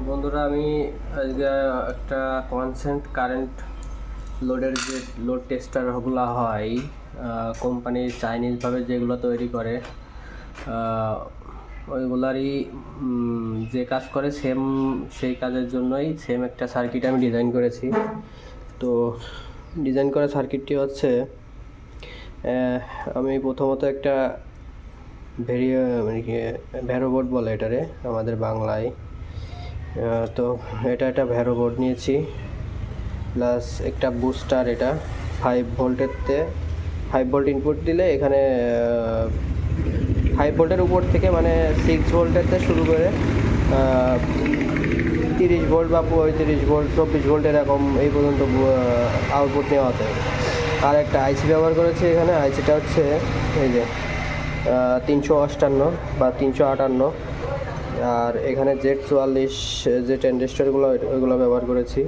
বন্ধুরা, আমি আজকে একটা কনস্ট্যান্ট কারেন্ট লোডের যে লোড টেস্টারগুলো হয় কোম্পানি চাইনিজভাবে যেগুলো তৈরি করে ওইগুলারই যে কাজ করে সেই কাজের জন্যই সেম একটা সার্কিট আমি ডিজাইন করেছি। তো ডিজাইন করা সার্কিটটি হচ্ছে, আমি প্রথমত একটা ভ্যারো বোর্ড বলে এটারে আমাদের বাংলায়। তো এটা একটা ভ্যারো বোর্ড নিয়েছি, প্লাস একটা বুস্টার। এটা 5 ভোল্টেরতে 5 ভোল্ট ইনপুট দিলে এখানে 5 ভোল্টের উপর থেকে মানে 6 ভোল্টেরতে শুরু করে 30 ভোল্ট বা 35 ভোল্ট 24 ভোল্ট এরকম এই পর্যন্ত আউটপুট নেওয়া যায়। আর একটা আইসি ব্যবহার করেছি এখানে। আইসিটা হচ্ছে এই যে 358 বা 358, আর এখানে Z44 যে ট্রানজিস্টরগুলো ওইগুলো ব্যবহার করেছি।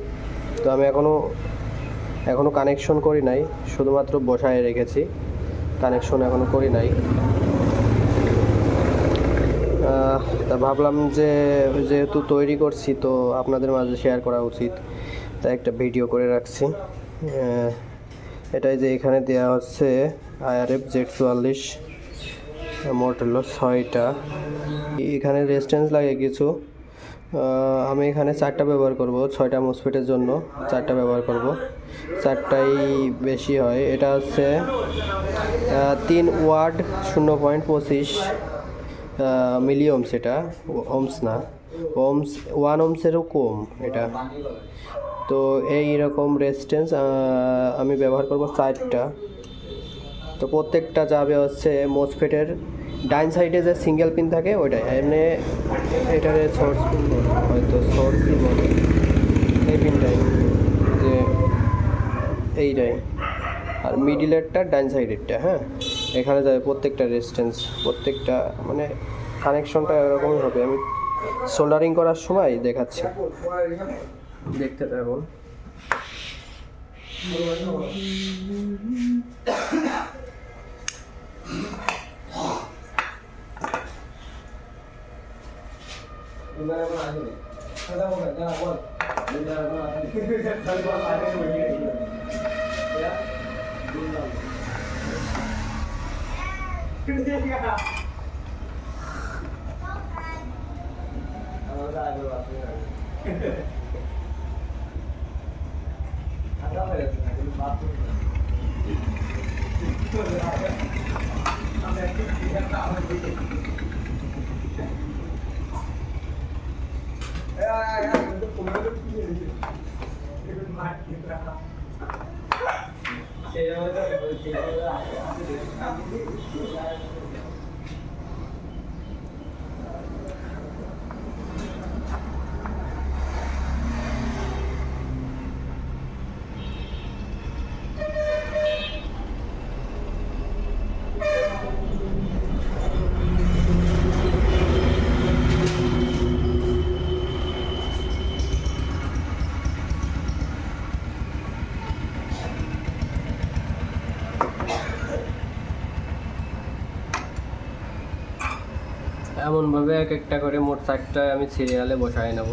তো আমি এখনও কানেকশন করি নাই, শুধুমাত্র বসায় রেখেছি, কানেকশন এখনও করি নাই। তা ভাবলাম যে যেহেতু তৈরি করছি তো আপনাদের মাঝে শেয়ার করা উচিত, তাই একটা ভিডিও করে রাখছি। এটাই যে এখানে দেওয়া হচ্ছে IRF Z44, মোট হলো 6টা। এখানে রেজিস্ট্যান্স লাগে কিছু। আমি এখানে 4টা ব্যবহার করব, 6টা মসফেটের জন্য 4টা ব্যবহার করব, 4টাই বেশি হয়। এটা হচ্ছে 3 ওয়াট 0.25 মিলি ওমস। এটা ওমস না, ওমস 1 ওমসেরও কম এটা। তো এইরকম রেজিস্ট্যান্স আমি ব্যবহার করব 4টা। তো প্রত্যেকটা যাবে হচ্ছে মোসফেটের ডাইন সাইডে যে সিঙ্গেল পিন থাকে ওইটাই, এমনি এটারে সোর্স পিন হয়তো সোর্সই বলে, এই পিনটাই যে এইটাই। আর মিডিলেরটা ডাইন সাইডেরটা, হ্যাঁ, এখানে যাবে প্রত্যেকটা রেজিস্ট্যান্স, প্রত্যেকটা মানে কানেকশনটা এরকমই হবে। আমি সোল্ডারিং করার সময় দেখাচ্ছি, দেখতে থাকুন। এমনভাবে এক একটা করে মোট 4টা আমি সিরিয়ালে বসায় নেব।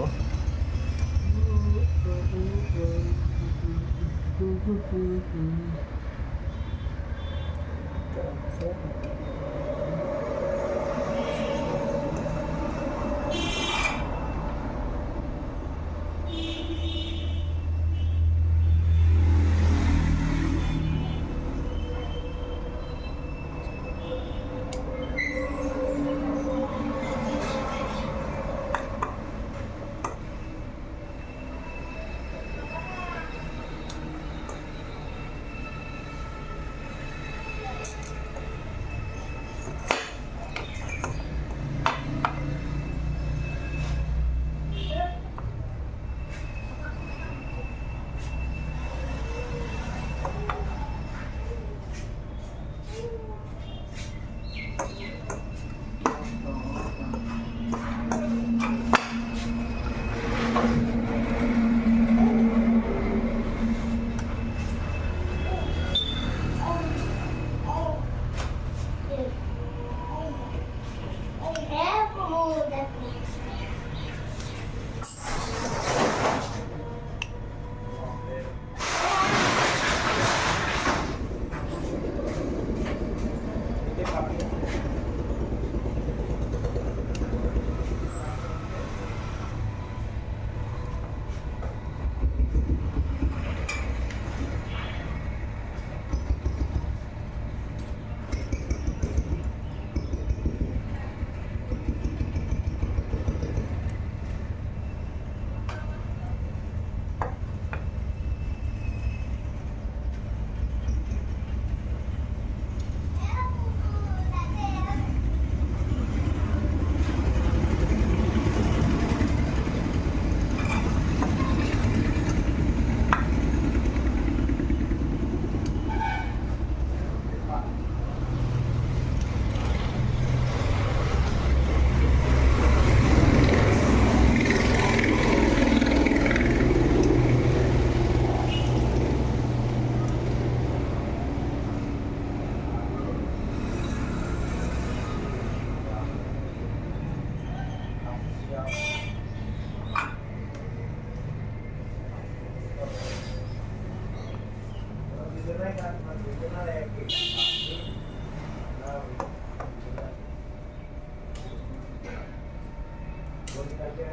তো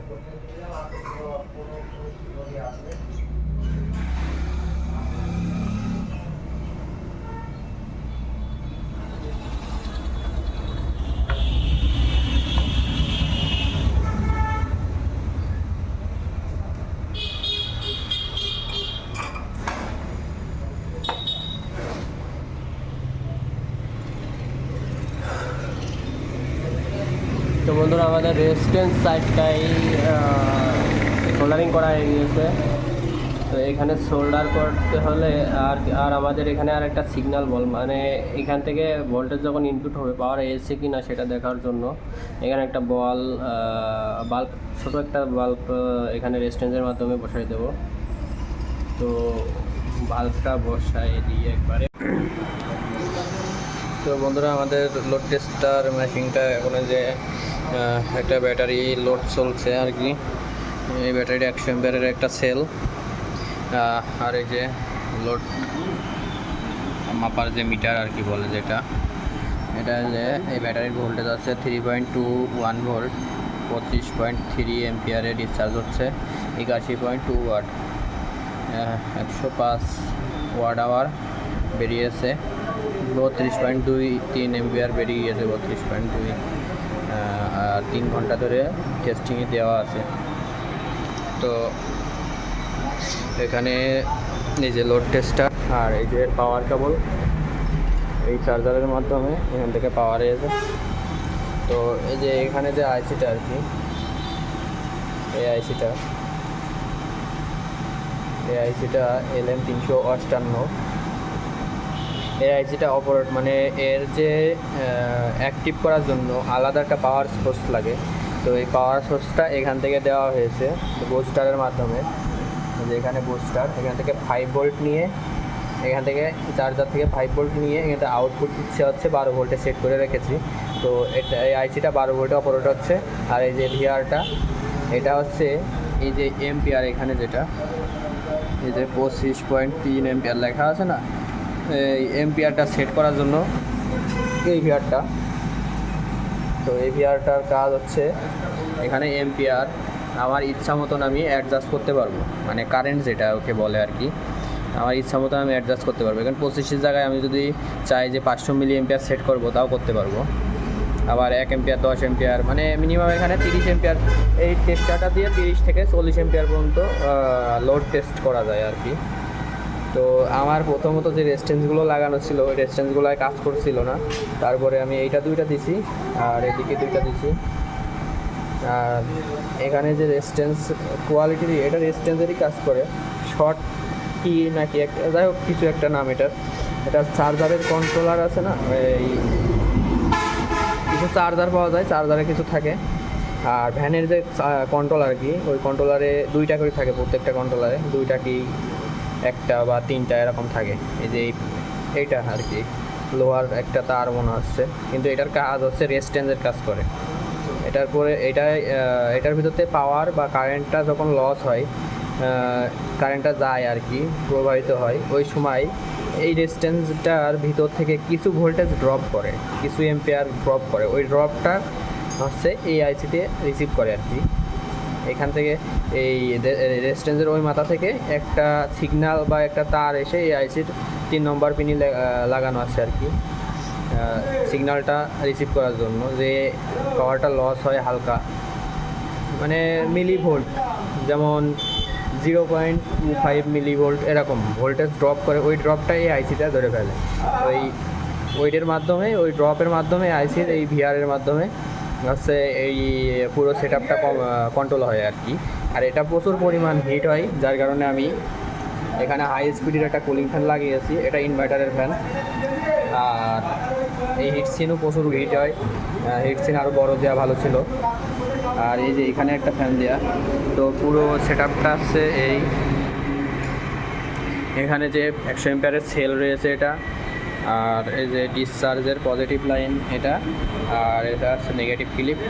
বন্ধুরা, আমাদের রেজিস্ট্যান্স সাইডটাই সোল্ডারিং করা হয়ে গিয়েছে। তো এখানে সোল্ডার করতে হলে আর আমাদের এখানে আর একটা সিগন্যাল বল, মানে এখান থেকে ভোল্টেজ যখন ইনপুট হবে পাওয়ার এসেছে কি না সেটা দেখার জন্য এখানে একটা বাল্ব, ছোটো একটা বাল্ব এখানে রেজিস্ট্যান্সের মাধ্যমে বসাই দেব। তো বাল্বটা বসাই দিয়ে একবারে। তো বন্ধুরা, আমাদের লোড টেস্টার মেশিনটা এখন যে একটা ব্যাটারি লোড চলছে আর কি। এই ব্যাটারিটা 100 অ্যাম্পিয়ারের একটা সেল, আর এই যে লোড মাপার যে মিটার আর কি বলে যেটা, এটা যে এই ব্যাটারির ভোল্টেজ আছে 3.21 ভোল্ট, 25.3 অ্যাম্পিয়ারে ডিসচার্জ হচ্ছে, 81.2 ওয়াট, 105 ওয়াট আওয়ার বেরিয়েছে, 32.23 অ্যাম্পিয়ার বেরিয়ে গিয়েছে, 32.2। আর 3 ঘন্টা ধরে টেস্টিংয়ে দেওয়া আছে। তো এখানে এই যে লোড টেস্টার আর এই যে পাওয়ার কেবল, এই চার্জারের মাধ্যমে এখান থেকে পাওয়ার এসে। তো এই যে এখানে যে আইসিটা আর কি, এই আইসিটা LM358। এই আইসিটা অপারেট, মানে এর যে অ্যাক্টিভ করার জন্য আলাদা একটা পাওয়ার সোর্স লাগে। তো এই পাওয়ার সোর্সটা এখান থেকে দেওয়া হয়েছে বুস্টারের মাধ্যমে। যে এখানে বুস্টার, এখান থেকে 5 ভোল্ট নিয়ে, এখান থেকে চার্জার থেকে 5 ভোল্ট নিয়ে এখানে আউটপুট দিচ্ছে হচ্ছে 12 ভোল্টে সেট করে রেখেছি। তো এটা এই আইসিটা 12 ভোল্টে অপারেট হচ্ছে। আর এই যে ভিআরটা, এটা হচ্ছে এই যে এম্পিয়ার, এখানে যেটা এই যে 25.3 এম্পিয়ার লেখা আছে না, এই এম্পিয়ারটা সেট করার জন্য এই ভিআরটা। তো এই ভিআরটার কাজ হচ্ছে এখানে এম্পিয়ার আমার ইচ্ছা মতন আমি অ্যাডজাস্ট করতে পারবো, মানে কারেন্ট যেটা ওকে বলে আর কি, আমার ইচ্ছা মতন আমি অ্যাডজাস্ট করতে পারবো। এখানে 25-এর জায়গায় আমি যদি চাই যে 500 মিলি এম্পিয়ার সেট করবো, তাও করতে পারবো। আবার 1 এম্পিয়ার, 10 এম্পিয়ার, মানে মিনিমাম এখানে 30 এম্পিয়ার, এই টেস্টারটা দিয়ে 30 থেকে 40 এম্পিয়ার পর্যন্ত লোড টেস্ট করা যায় আর কি। তো আমার প্রথমত যে রেজিস্ট্যান্সগুলো লাগানো ছিল, ওই রেজিস্ট্যান্সগুলোয় কাজ করছিল না। তারপরে আমি এইটা 2টা দিছি আর এদিকে 2টা দিছি। আর এখানে যে রেজিস্ট্যান্স কোয়ালিটি, এটা রেজিস্ট্যান্সেরই কাজ করে, শর্ট কি নাকি একটা, যাই হোক কিছু একটা নাম এটার। এটা চার্জারের কন্ট্রোলার আছে না, এই কিছু চার্জার পাওয়া যায়, চার্জারে কিছু থাকে। আর ভ্যানের যে কন্ট্রোলার কি, ওই কন্ট্রোলারে 2টা করে থাকে, প্রত্যেকটা কন্ট্রোলারে 2টা কি 1টা বা 3টা এরকম থাকে। এই যে এইটা আর কি লোহার একটা তার মনে হচ্ছে, কিন্তু এটার কাজ হচ্ছে রেজিস্ট্যান্সের কাজ করে। এটার পরে এটার ভিতরতে পাওয়ার বা কারেন্টটা যখন লস হয়, কারেন্টটা যায় আর কি, প্রবাহিত হয়, ওই সময় এই রেজিস্ট্যান্সটার ভিতর থেকে কিছু ভোল্টেজ ড্রপ করে, কিছু এম্পিয়ার ড্রপ করে। ওই ড্রপটা হচ্ছে এই আইসিতে রিসিভ করে আর কি। এখান থেকে এই রেজিস্ট্যান্সের ওই মাথা থেকে একটা সিগন্যাল বা একটা তার এসে এই আইসির 3 নম্বর পিনে লাগানো আছে আর কি, সিগন্যালটা রিসিভ করার জন্য, যে পাওয়ারটা লস হয় হালকা, মানে মিলি ভোল্ট, যেমন 0.25 মিলি ভোল্ট এরকম ভোল্টেজ ড্রপ করে। ওই ড্রপটা এই আইসিটা ধরে ফেলে, ওই ওইটার মাধ্যমে, ওই ড্রপের মাধ্যমে আইসির এই ভিআরের মাধ্যমে হচ্ছে এই পুরো সেট আপটা কন্ট্রোল হয় আর কি। আর এটা প্রচুর পরিমাণ হিট হয়, যার কারণে আমি এখানে হাই স্পিডের একটা কুলিং ফ্যান লাগিয়েছি। এটা ইনভার্টারের ফ্যান। আর এই হিটসিনও প্রচুর হিট হয়, হিটসিন আরও বড় দেওয়া ভালো ছিল। আর এই যে এখানে একটা ফ্যান দেওয়া। তো পুরো সেট আপটা আছে এই, এখানে যে 100 এম্পিয়ারের সেল রয়েছে এটা, আর এই যে ডিসচার্জের পজিটিভ লাইন এটা, আর এটা হচ্ছে নেগেটিভ ক্লিপ।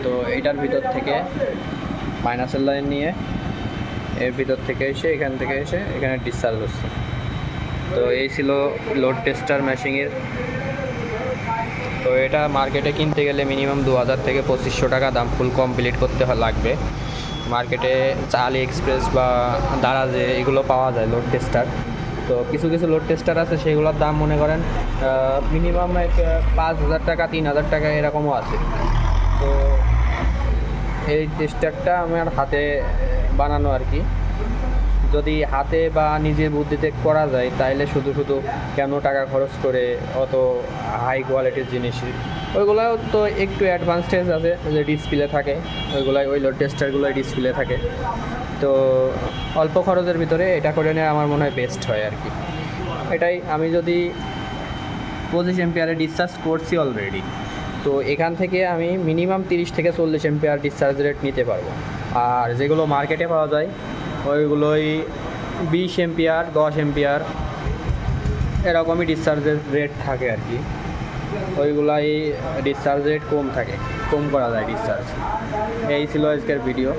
তো এটার ভিতর থেকে মাইনাসের লাইন নিয়ে এর ভিতর থেকে এসে এখান থেকে এসে এখানে ডিসচার্জ হচ্ছে। তো এই ছিল লোড টেস্টার মেশিনের তো এটা মার্কেটে কিনতে গেলে মিনিমাম 2000 থেকে 2500 টাকা দাম, ফুল কমপ্লিট করতে লাগবে। মার্কেটে আলি এক্সপ্রেস বা দারাজে এগুলো পাওয়া যায় লোড টেস্টার। তো কিছু কিছু লোড টেস্টার আছে সেগুলোর দাম মনে করেন মিনিমাম 5000 টাকা 3000 টাকা এরকমও আছে। তো এই টেস্টারটা আমার হাতে বানানো আর কি। যদি হাতে বা নিজের বুদ্ধিতে করা যায় তাইলে শুধু শুধু কেন টাকা খরচ করে অত হাই কোয়ালিটির জিনিস, ওইগুলোও তো একটু অ্যাডভান্স স্টেজ আছে যে ডিসপ্লে থাকে, ওইগুলাই ওই লোড টেস্টারগুলোই ডিসপ্লে থাকে। তো অল্প খরচের ভিতরে এটা করে নেওয়া আমার মনে হয় বেস্ট হয় আর কি। এটাই আমি যদি 25 এম্পিয়ারে ডিসচার্জ করছি অলরেডি, তো এখান থেকে আমি মিনিমাম 30 থেকে 40 এম্পিয়ার ডিসচার্জ রেট নিতে পারবো। আর যেগুলো মার্কেটে পাওয়া যায় ওইগুলোই 20 এম্পিয়ার 10 এম্পিয়ার এরকমই ডিসচার্জের রেট থাকে আর কি। ওইগুলাই ডিসচার্জ রেট কম থাকে, কম করা যায় ডিসচার্জ। এই ছিল আজকের ভিডিও।